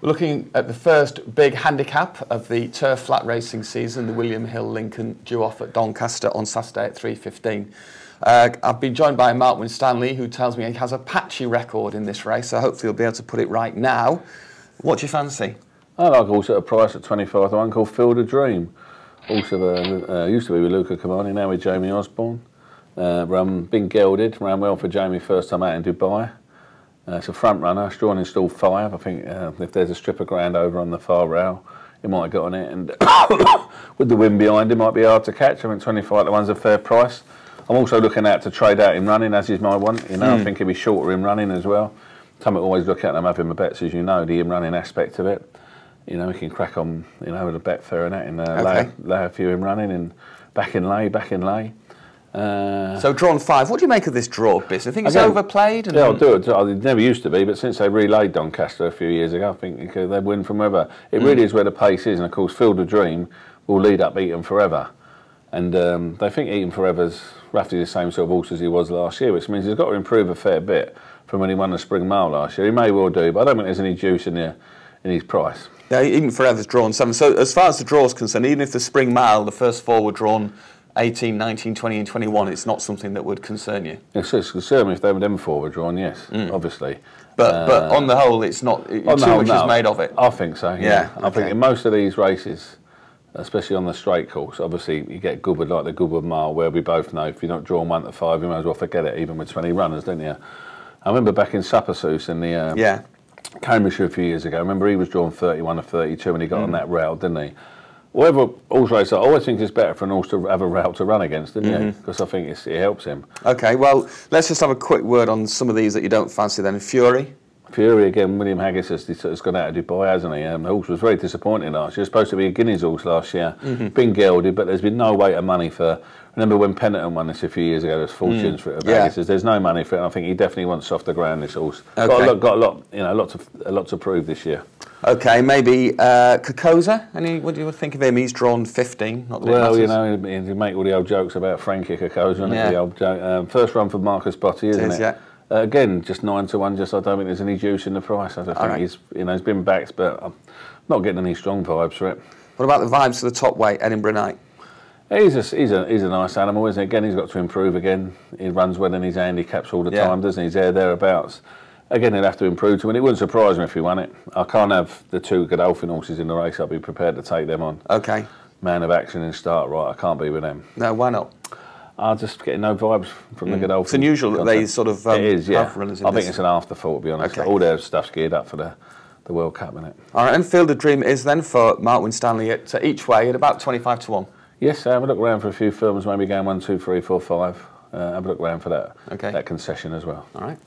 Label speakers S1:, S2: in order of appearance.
S1: We're looking at the first big handicap of the turf flat racing season, the William Hill Lincoln, due off at Doncaster on Saturday at 3:15. I've been joined by Mark Winstanley, who tells me he has a patchy record in this race, so hopefully he'll be able to put it right now. What do you fancy?
S2: I like also a price at 25 to 1 called Field of Dream. Also used to be with Luca Kamani, now with Jamie Osborne. Been gelded, ran well for Jamie first time out in Dubai. It's a front runner, it's drawn in stall 5. I think if there's a strip of ground over on the far rail, he might have got on it, and with the wind behind him, might be hard to catch. I think 25 to 1's a fair price. I'm also looking out to trade out in running, as is my one. You know, I think he'll be shorter in running as well. Time I always look at them having my bets, as you know, the in running aspect of it. You know, we can crack on, you know, with a bet fair and that, and lay a few in running and back in lay.
S1: So drawn 5. What do you make of this draw business? I think it's overplayed. And
S2: yeah, I'll do it. It never used to be, but since they relayed Doncaster a few years ago, I think they win from wherever. It really is where the pace is, and of course, Field of Dream will lead up Eaton Forever, and they think Eaton Forever's roughly the same sort of horse as he was last year, which means he's got to improve a fair bit from when he won the Spring Mile last year. He may well do, but I don't think there's any juice in his price.
S1: Yeah, Eaton Forever's drawn 7. So as far as the draw is concerned, even if the Spring Mile, the first 4 were drawn 18, 19, 20 and 21, it's not something that would concern you?
S2: It's concern me if them 4 were drawn, yes, obviously.
S1: But on the whole, it's not too much is made of it?
S2: I think so, yeah. I think in most of these races, especially on the straight course, obviously you get Goodwood, like the Goodwood Mile, where we both know if you're not drawn 1 to 5, you might as well forget it, even with 20 runners, don't you? I remember back in Suppersus in the Cambridgeshire a few years ago, I remember he was drawn 31 to 32 when he got on that rail, didn't he? Whatever horse race, I always think it's better for an horse to have a route to run against, didn't you? Because I think it helps him. Okay, well, let's just have a quick word on some of these that you don't fancy then. Fury? Fury, again, William Haggis has gone out of Dubai, hasn't he? The horse was very disappointing last year. It was supposed to be a Guineas horse last year. Been gelded, but there's been no weight of money for... Remember when Pennington won this a few years ago, there's fortunes for it. Haggis, there's no money for it, and I think he definitely wants softer ground, this horse. Okay. Got a lot to prove this year. Okay, maybe Kokoza. What do you think of him? He's drawn 15. Not that well, you know, you make all the old jokes about Frankie Kokoza, the old joke. First run for Marcus Botty, isn't it? Yeah. Again, just 9 to 1. Just I don't think there's any juice in the price. I think he's been backed, but I'm not getting any strong vibes for it. What about the vibes for the top weight, Edinburgh Knight? He's a nice animal, isn't he? Again, he's got to improve again. He runs well in his handicaps all the time, doesn't he? He's thereabouts. Again, he'll have to improve to win. It wouldn't surprise me if he won it. I can't have the 2 Godolphin horses in the race. I'll be prepared to take them on. Okay. Man of action and start right. I can't be with them. No, why not? I'm just getting no vibes from the Godolphin. It's unusual that they sort of it is, have runners in I think it's an afterthought, to be honest. Okay. All their stuff's geared up for the World Cup, isn't it? All right, and Field of Dream is then for Mark Winstanley at each way at about 25 to 1. Yes, have a look around for a few films, maybe going 1, 2, 3, 4, 5. Have a look around for that concession as well. All right.